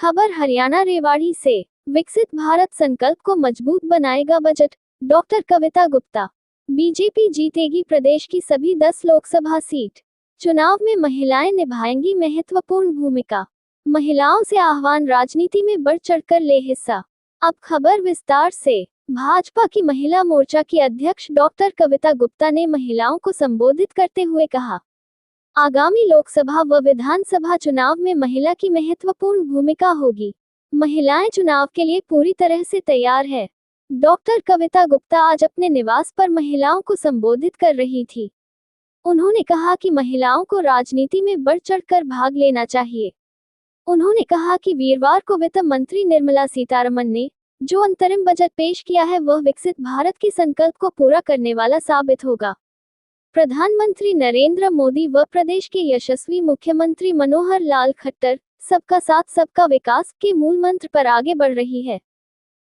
खबर हरियाणा रेवाड़ी से। विकसित भारत संकल्प को मजबूत बनाएगा बजट, डॉक्टर कविता गुप्ता। बीजेपी जीतेगी प्रदेश की सभी 10 लोकसभा सीट। चुनाव में महिलाएं निभाएंगी महत्वपूर्ण भूमिका। महिलाओं से आह्वान, राजनीति में बढ़ चढ़कर ले हिस्सा। अब खबर विस्तार से। भाजपा की महिला मोर्चा की अध्यक्ष डॉक्टर कविता गुप्ता ने महिलाओं को संबोधित करते हुए कहा, आगामी लोकसभा व विधानसभा चुनाव में महिला की महत्वपूर्ण भूमिका होगी। महिलाएं चुनाव के लिए पूरी तरह से तैयार है। डॉक्टर कविता गुप्ता आज अपने निवास पर महिलाओं को संबोधित कर रही थी। उन्होंने कहा कि महिलाओं को राजनीति में बढ़ चढ़कर भाग लेना चाहिए। उन्होंने कहा कि वीरवार को वित्त मंत्री निर्मला सीतारमण ने जो अंतरिम बजट पेश किया है वह विकसित भारत के संकल्प को पूरा करने वाला साबित होगा। प्रधानमंत्री नरेंद्र मोदी व प्रदेश के यशस्वी मुख्यमंत्री मनोहर लाल खट्टर सबका साथ सबका विकास के मूल मंत्र पर आगे बढ़ रही है।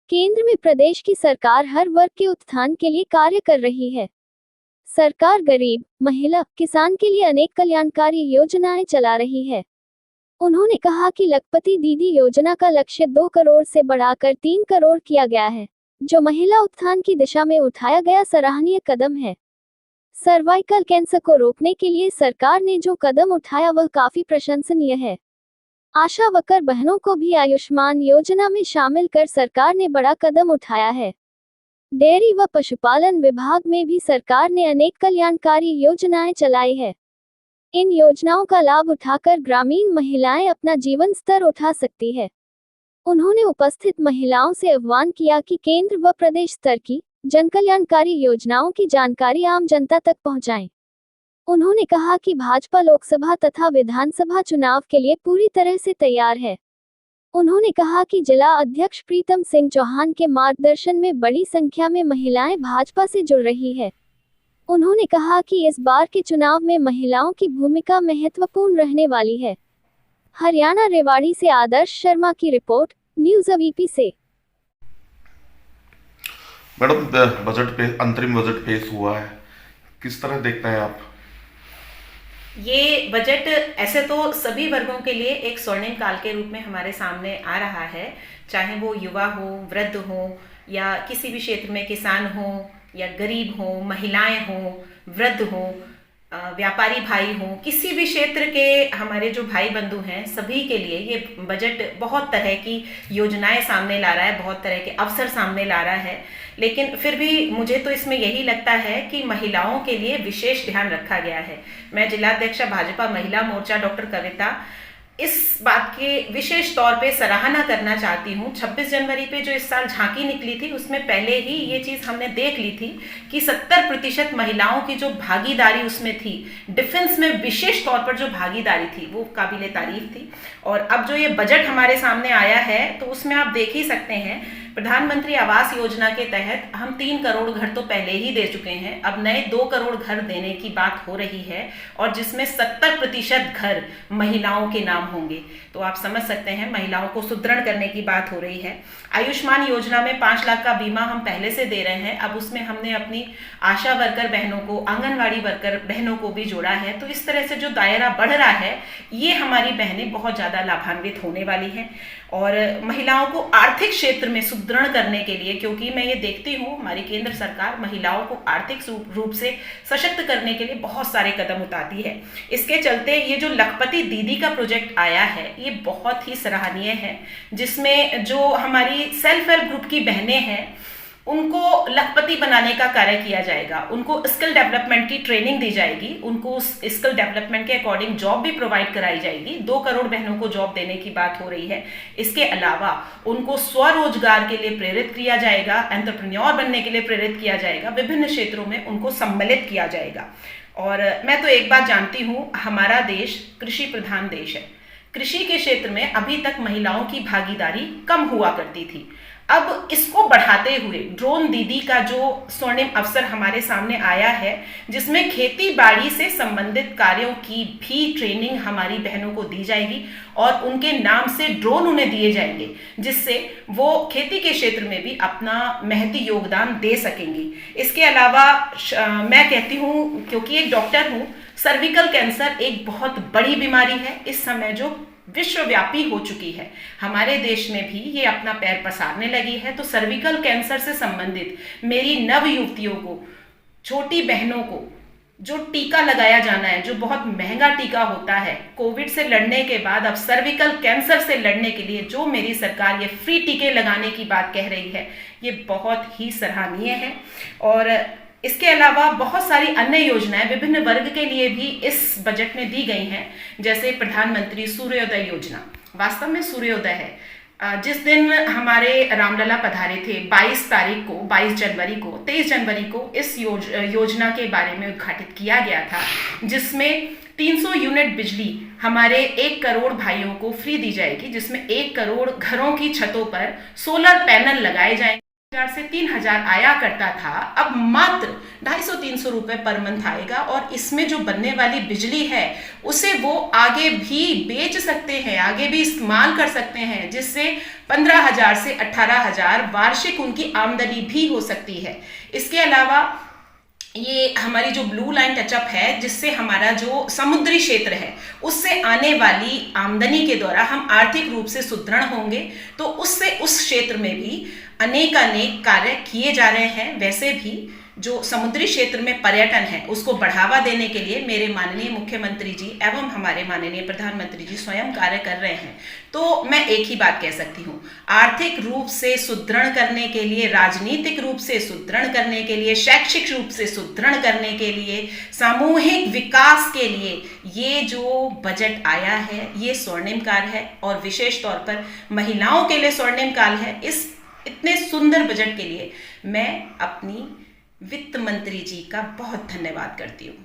केंद्र में प्रदेश की सरकार हर वर्ग के उत्थान के लिए कार्य कर रही है। सरकार गरीब, महिला, किसान के लिए अनेक कल्याणकारी योजनाएं चला रही है। उन्होंने कहा कि लखपति दीदी योजना का लक्ष्य 2 करोड़ से बढ़ाकर 3 करोड़ किया गया है, जो महिला उत्थान की दिशा में उठाया गया सराहनीय कदम है। सर्वाइकल कैंसर को रोकने के लिए सरकार ने जो कदम उठाया वह काफी प्रशंसनीय है। आशा वर्कर बहनों को भी आयुष्मान योजना में शामिल कर सरकार ने बड़ा कदम उठाया है। डेयरी व पशुपालन विभाग में भी सरकार ने अनेक कल्याणकारी योजनाएं चलाई है। इन योजनाओं का लाभ उठाकर ग्रामीण महिलाएं अपना जीवन स्तर उठा सकती है। उन्होंने उपस्थित महिलाओं से आह्वान किया कि केंद्र व प्रदेश स्तर की जनकल्याणकारी योजनाओं की जानकारी आम जनता तक पहुंचाएं। उन्होंने कहा कि भाजपा लोकसभा तथा विधानसभा चुनाव के लिए पूरी तरह से तैयार है। उन्होंने कहा कि जिला अध्यक्ष प्रीतम सिंह चौहान के मार्गदर्शन में बड़ी संख्या में महिलाएं भाजपा से जुड़ रही है। उन्होंने कहा कि इस बार के चुनाव में महिलाओं की भूमिका महत्वपूर्ण रहने वाली है। हरियाणा रेवाड़ी से आदर्श शर्मा की रिपोर्ट, न्यूज़ अवीपी से। मैडम, अंतरिम बजट पेश हुआ है, किस तरह देखते हैं आप? ये बजट ऐसे तो सभी वर्गों के लिए एक स्वर्णिम काल के रूप में हमारे सामने आ रहा है, चाहे वो युवा हो, वृद्ध हो, या किसी भी क्षेत्र में किसान हो या गरीब हो, महिलाएं हो, वृद्ध हो, व्यापारी भाई हो, किसी भी क्षेत्र के हमारे जो भाई बंधु हैं, सभी के लिए ये बजट बहुत तरह की योजनाएं सामने ला रहा है, बहुत तरह के अवसर सामने ला रहा है। लेकिन फिर भी मुझे तो इसमें यही लगता है कि महिलाओं के लिए विशेष ध्यान रखा गया है। मैं जिलाध्यक्ष भाजपा महिला मोर्चा डॉक्टर कविता इस बात की विशेष तौर पे सराहना करना चाहती हूँ। 26 जनवरी पे जो इस साल झांकी निकली थी उसमें पहले ही ये चीज़ हमने देख ली थी कि 70% महिलाओं की जो भागीदारी उसमें थी, डिफेंस में विशेष तौर पर जो भागीदारी थी वो काबिले तारीफ थी। और अब जो ये बजट हमारे सामने आया है तो उसमें आप देख ही सकते हैं, प्रधानमंत्री आवास योजना के तहत हम 3 करोड़ घर तो पहले ही दे चुके हैं, अब नए 2 करोड़ घर देने की बात हो रही है, और जिसमें 70% घर महिलाओं के नाम होंगे। तो आप समझ सकते हैं महिलाओं को सुदृढ़ करने की बात हो रही है। आयुष्मान योजना में 5 लाख का बीमा हम पहले से दे रहे हैं, अब उसमें हमने अपनी आशा वर्कर बहनों को, आंगनवाड़ी वर्कर बहनों को भी जोड़ा है। तो इस तरह से जो दायरा बढ़ रहा है, ये हमारी बहनें बहुत ज़्यादा लाभान्वित होने वाली हैं। और महिलाओं को आर्थिक क्षेत्र में सुदृढ़ करने के लिए, क्योंकि मैं ये देखती हूँ हमारी केंद्र सरकार महिलाओं को आर्थिक रूप से सशक्त करने के लिए बहुत सारे कदम उठाती है। इसके चलते ये जो लखपति दीदी का प्रोजेक्ट आया है ये बहुत ही सराहनीय है, जिसमें जो हमारी सेल्फ हेल्प ग्रुप की बहनें हैं उनको लखपति बनाने का कार्य किया जाएगा, उनको स्किल डेवलपमेंट की ट्रेनिंग दी जाएगी, उनको उस स्किल डेवलपमेंट के अकॉर्डिंग जॉब भी प्रोवाइड कराई जाएगी। 2 करोड़ बहनों को जॉब देने की बात हो रही है। इसके अलावा उनको स्वरोजगार के लिए प्रेरित किया जाएगा, एंटरप्रेन्योर बनने के लिए प्रेरित किया जाएगा, विभिन्न क्षेत्रों में उनको सम्मिलित किया जाएगा। और मैं तो एक बात जानती हूँ, हमारा देश कृषि प्रधान देश है। कृषि के क्षेत्र में अभी तक महिलाओं की भागीदारी कम हुआ करती थी। अब इसको बढ़ाते हुए ड्रोन दीदी का जो स्वर्णिम अवसर हमारे सामने आया है, जिसमें खेती बाड़ी से संबंधित कार्यों की भी ट्रेनिंग हमारी बहनों को दी जाएगी और उनके नाम से ड्रोन उन्हें दिए जाएंगे, जिससे वो खेती के क्षेत्र में भी अपना महती योगदान दे सकेंगी। इसके अलावा मैं कहती हूँ, क्योंकि एक डॉक्टर हूँ, सर्विकल कैंसर एक बहुत बड़ी बीमारी है। इस समय जो विश्वव्यापी हो चुकी है। हमारे देश में भी ये अपना पैर पसारने लगी है। तो सर्विकल कैंसर से संबंधित मेरी नव युवतियों को, छोटी बहनों को जो टीका लगाया जाना है, जो बहुत महंगा टीका होता है, कोविड से लड़ने के बाद अब सर्विकल कैंसर से लड़ने के लिए जो मेरी सरकार ये फ्री टीके लगाने की बात कह रही है, ये बहुत ही सराहनीय है। और इसके अलावा बहुत सारी अन्य योजनाएं विभिन्न वर्ग के लिए भी इस बजट में दी गई हैं, जैसे प्रधानमंत्री सूर्योदय योजना। वास्तव में सूर्योदय है। जिस दिन हमारे रामलला पधारे थे 22 तारीख को, 22 जनवरी को, 23 जनवरी को इस योजना के बारे में उद्घाटित किया गया था, जिसमें 300 यूनिट बिजली हमारे 1 करोड़ भाइयों को फ्री दी जाएगी, जिसमें 1 करोड़ घरों की छतों पर सोलर पैनल लगाए जाएंगे। 1000 से 3000 आया करता था, अब मात्र 250-300 रुपए पर मंथ आएगा। और इसमें जो बनने वाली बिजली है उसे वो आगे भी बेच सकते हैं, आगे भी इस्तेमाल कर सकते हैं, जिससे 15,000 से 18,000 वार्षिक उनकी आमदनी भी हो सकती है। इसके अलावा ये हमारी जो ब्लू लाइन टचअप है, जिससे हमारा जो समुद्री क्षेत्र है उससे आने वाली आमदनी के द्वारा हम आर्थिक रूप से सुदृढ़ होंगे, तो उससे उस क्षेत्र में भी अनेक कार्य किए जा रहे हैं। वैसे भी जो समुद्री क्षेत्र में पर्यटन है उसको बढ़ावा देने के लिए मेरे माननीय मुख्यमंत्री जी एवं हमारे माननीय प्रधानमंत्री जी स्वयं कार्य कर रहे हैं। तो मैं एक ही बात कह सकती हूँ, आर्थिक रूप से सुदृढ़ करने के लिए, राजनीतिक रूप से सुदृढ़ करने के लिए, शैक्षिक रूप से सुदृढ़ करने के लिए, सामूहिक विकास के लिए ये जो बजट आया है ये स्वर्णिम काल है, और विशेष तौर पर महिलाओं के लिए स्वर्णिम काल है। इस इतने सुंदर बजट के लिए मैं अपनी वित्त मंत्री जी का बहुत धन्यवाद करती हूँ।